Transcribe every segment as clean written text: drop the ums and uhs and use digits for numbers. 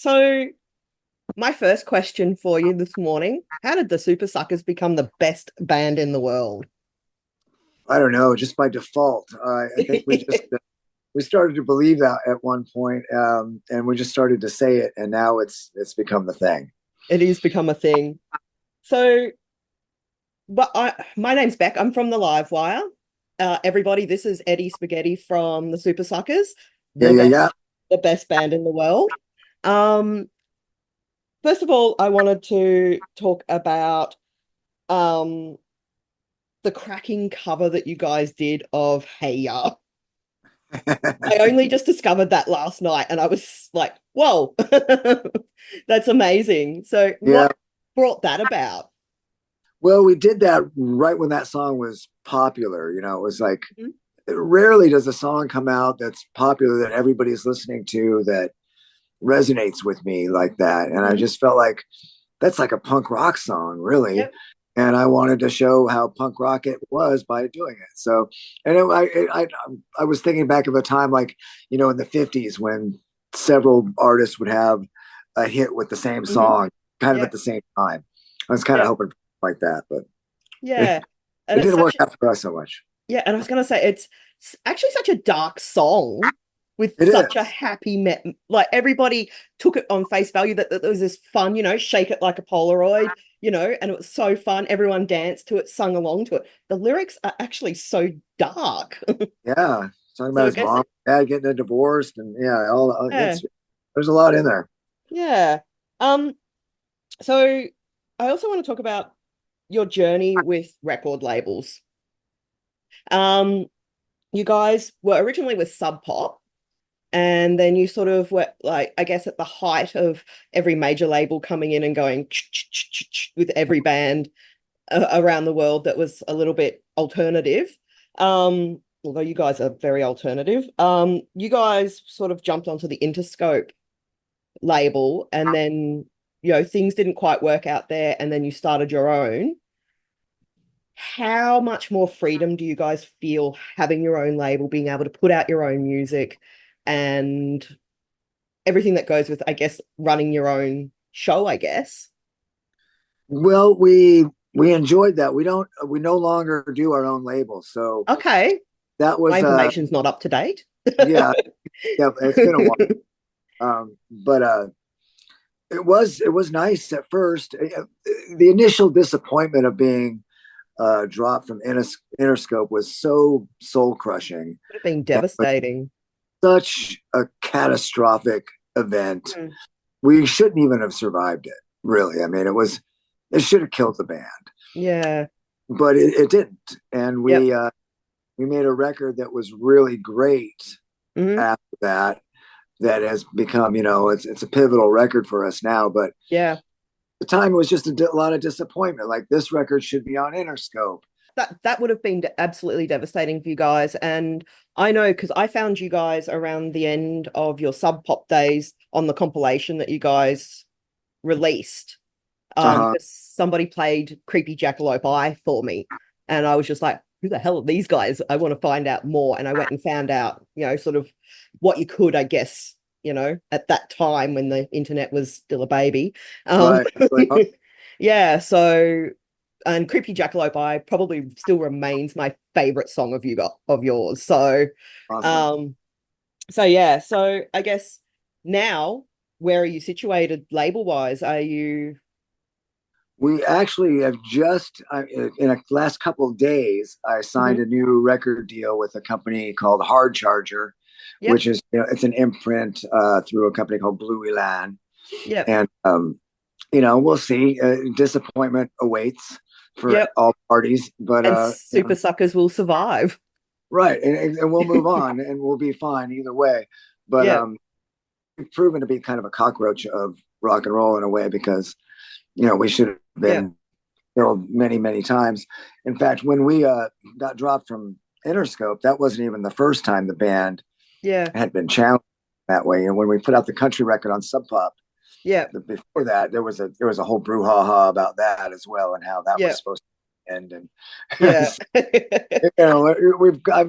So, my first question for you this morning, how did the Supersuckers become the best band in the world? I don't know, just by default. I think we started to believe that at one point, and we just started to say it, and now it's become the thing. It has become a thing. So, my name's Beck. I'm from the Live Wire. Everybody, this is Eddie Spaghetti from the Supersuckers, Yeah, the yeah, yeah. best, the best band in the world. Um, First of all, I wanted to talk about um the cracking cover that you guys did of Hey Ya. I only just discovered that last night and I was like, whoa, that's amazing. So, Yeah. what brought that about? Well, we did that right when that song was popular. It was like Mhm. rarely does a song come out that's popular that everybody's listening to that resonates with me like that. And I Mhm. just felt like that's like a punk rock song, really. Yep. And I wanted to show how punk rock it was by doing it. So, and I was thinking back of a time like, in the 50s when several artists would have a hit with the same Hmm. song kind of at Yep. the same time. I was kind of Yep. hoping like that, but it, Yeah. And it it's didn't work such, out for us so much. yeah. And I was going to say, it's actually such a dark song with It such a is. happy, like everybody took it on face value that there was this fun, shake it like a Polaroid, and it was so fun. Everyone danced to it, sung along to it. The lyrics are actually so dark. Yeah. Talking So about I his guess mom, dad getting a divorce, and yeah, all yeah, it's there's a lot in there. yeah. Um, so I also want to talk about your journey with record labels. Um, you guys were originally with Sub Pop, and then you sort of were like, I guess, at the height of every major label coming in and going with every band around the world that was a little bit alternative. Although you guys are very alternative, you guys sort of jumped onto the Interscope label, and then things didn't quite work out there, and then you started your own. How much more freedom do you guys feel having your own label, being able to put out your own music and everything that goes with, I guess, running your own show, I guess? Well, we enjoyed that. We no longer do our own label. So Okay, that my was information's not up to date. yeah, yeah, it's been a while. But it was nice at first. The initial disappointment of being dropped from Interscope was so soul crushing. Would have been And it was devastating. such a catastrophic event. Mm. We shouldn't even have survived it, really. I mean, it should have killed the band, Yeah. but it didn't. And Yep. we made a record that was really great Hmm. after that. That has become, it's a pivotal record for us now. But Yeah. the time it was just a lot of disappointment. Like this record should be on Interscope. That would have been absolutely devastating for you guys. And I know because I found you guys around the end of your Sub Pop days on the compilation that you guys released. Uh-huh. Because somebody played Creepy Jackalope Eye for me. And I was just like, who the hell are these guys? I want to find out more. And I went and found out, sort of what you could, I guess, at that time when the internet was still a baby. Um, Right. Like, oh, yeah, so and Creepy Jackalope Eye probably still remains my favorite song of yours. So awesome. um so yeah, so I guess now where are you situated label wise? Are you We actually have just, in the last couple of days, I signed Mhm. a new record deal with a company called Hard Charger, Yep, which is, it's an imprint through a company called Blue Elan. yep, And, we'll see. Disappointment awaits for yep. all parties, but, And Super Suckers will survive. right. And we'll move on and we'll be fine either way. But Yep, we've proven to be kind of a cockroach of rock and roll in a way because, we should have yep, been killed many, many times. In fact, when we got dropped from Interscope, that wasn't even the first time the band yeah, had been challenged that way. And when we put out the country record on Sub Pop, yep, before that, there was a whole brouhaha about that as well and how that was yep, supposed to end. And yeah. we've I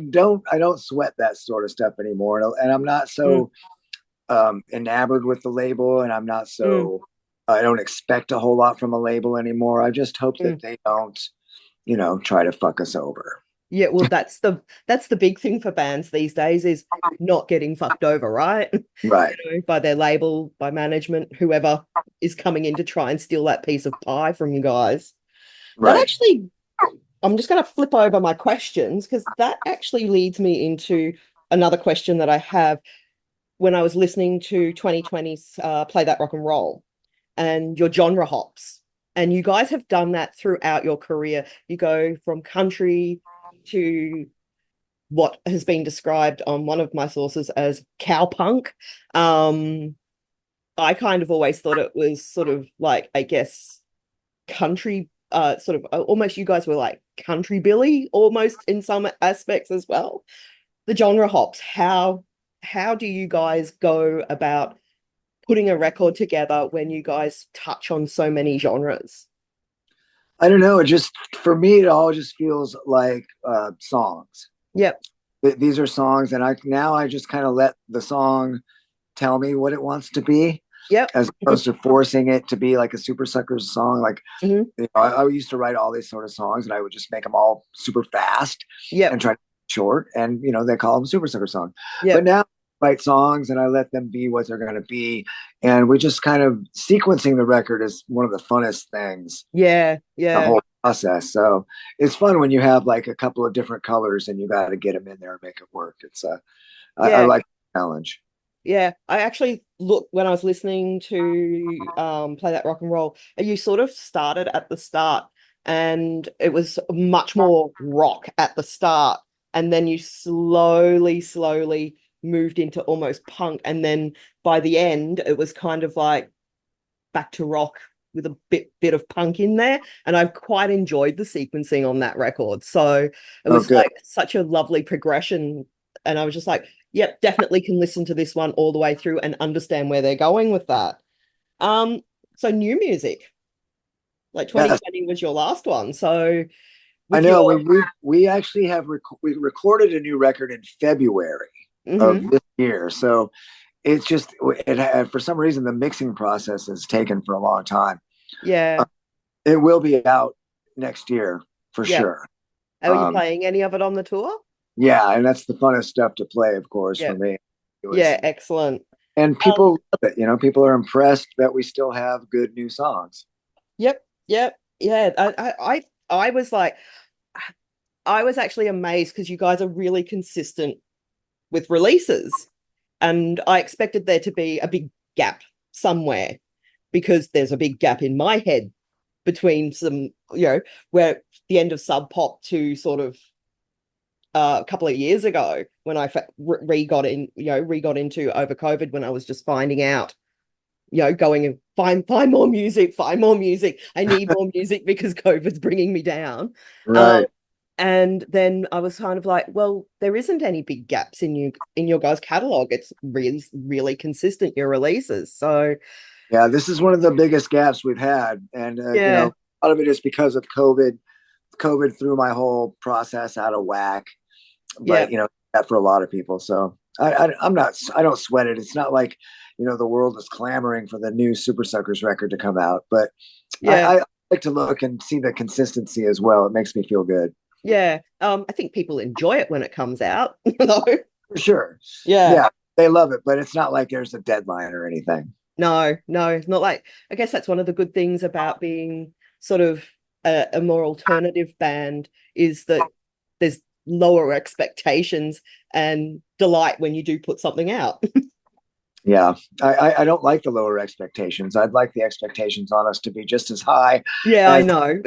don't sweat that sort of stuff anymore, and I'm not Mm, so enamored with the label, and I'm not Mm, so. I don't expect a whole lot from a label anymore. I just hope that mm. they don't, try to fuck us over. Yeah, well, that's the big thing for bands these days is not getting fucked over, right? Right, By their label, by management, whoever is coming in to try and steal that piece of pie from you guys. That right. actually, I'm just going to flip over my questions because that actually leads me into another question that I have when I was listening to 2020's Play That Rock and Roll and your genre hops. And you guys have done that throughout your career. You go from country to what has been described on one of my sources as cowpunk. Um, I kind of always thought it was sort of like, I guess, country, sort of almost you guys were like country Billy almost in some aspects as well. The genre hops, how do you guys go about putting a record together when you guys touch on so many genres? I don't know. It just for me, it all just feels like songs. Yep, These are songs, and I just kind of let the song tell me what it wants to be, yep, as opposed to forcing it to be like a Supersuckers song. Like, hmm, I used to write all these sort of songs, and I would just make them all super fast and yep, try to short, and they call them Supersucker songs. But yep, now I write songs and I let them be what they're going to be, and we just kind of sequencing the record is one of the funnest things, yeah, the yeah, whole process. So it's fun when you have like a couple of different colors and you got to get them in there and make it work. I yeah. like the challenge. Yeah, I actually look when I was listening to Play That Rock and Roll, you sort of started at the start and it was much more rock at the start. And then you slowly moved into almost punk. And then by the end, it was kind of like back to rock with a bit of punk in there. And I've quite enjoyed the sequencing on that record. So it Oh, was good. like such a lovely progression. And I was just like, yep, definitely can listen to this one all the way through and understand where they're going with that. Um, so new music, like Yes, 2020 was your last one. So I with know. your We actually we recorded a new record in February of mhm, this year. So it's just it had, for some reason the mixing process has taken for a long time. yeah, It will be out next year for yeah. sure. Are you Um, playing any of it on the tour? yeah, and that's the funnest stuff to play, of course, Yeah, for me. It was, yeah, excellent. and Um, people love it. People are impressed that we still have good new songs. yep, yep, yeah. I was like, I was actually amazed because you guys are really consistent with releases. And I expected there to be a big gap somewhere because there's a big gap in my head between some, where the end of Sub Pop to sort of a couple of years ago when I re got into over COVID when I was just finding out, going and find more music, find more music. I need more music because COVID's bringing me down. Um, Right. and then I was kind of like, well, there isn't any big gaps in your guys' catalog. It's really consistent, your releases. So Yeah, this is one of the biggest gaps we've had, and yeah, a lot of it is because of COVID. COVID threw my whole process out of whack, yeah, but that for a lot of people. So I'm not. I don't sweat it. It's not like the world is clamoring for the new Super Suckers record to come out, but yeah, I like to look and see the consistency as well. It makes me feel good. yeah. I think people enjoy it when it comes out, though. For sure. Yeah. Yeah, they love it, but it's not like there's a deadline or anything. No, no, it's not like, I guess that's one of the good things about being sort of a more alternative band is that there's lower expectations and delight when you do put something out. Yeah, I don't like the lower expectations. I'd like the expectations on us to be just as high Yeah, I as know.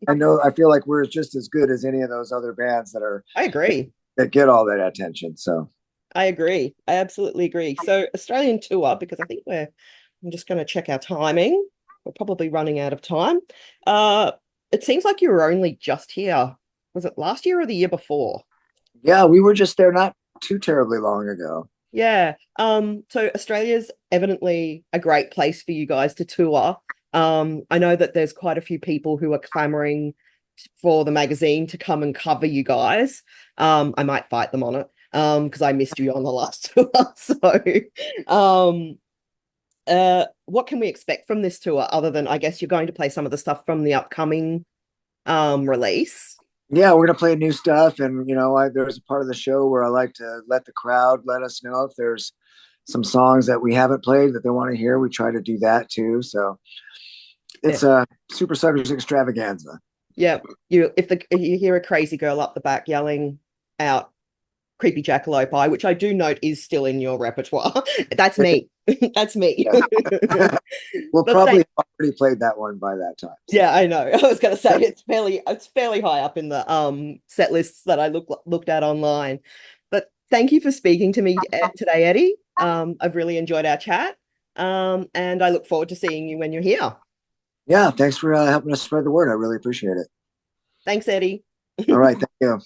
I know. I feel like we're just as good as any of those other bands I agree. that get all that attention. So I agree. I absolutely agree. So Australian tour, because I'm just going to check our timing. We're probably running out of time. Uh, it seems like you were only just here. Was it last year or the year before? yeah, we were just there not too terribly long ago. Yeah. So Australia's evidently a great place for you guys to tour. I know that there's quite a few people who are clamoring for the magazine to come and cover you guys. I might fight them on it. because I missed you on the last tour. So, um, what can we expect from this tour other than I guess you're going to play some of the stuff from the upcoming release? Yeah, we're gonna play new stuff, and there's a part of the show where I like to let the crowd let us know if there's some songs that we haven't played that they want to hear. We try to do that too. So Yeah. it's a Supersuckers extravaganza. Yeah. If you hear a crazy girl up the back yelling out creepy jackalope eye, which I do note is still in your repertoire. That's me. That's me. Yeah. We'll But probably have already played that one by that time. So yeah, I know. I was going to say it's fairly high up in the set lists that I looked at online. But thank you for speaking to me today, Eddie. I've really enjoyed our chat. And I look forward to seeing you when you're here. yeah, thanks for helping us spread the word. I really appreciate it. Thanks, Eddie. All right, thank you.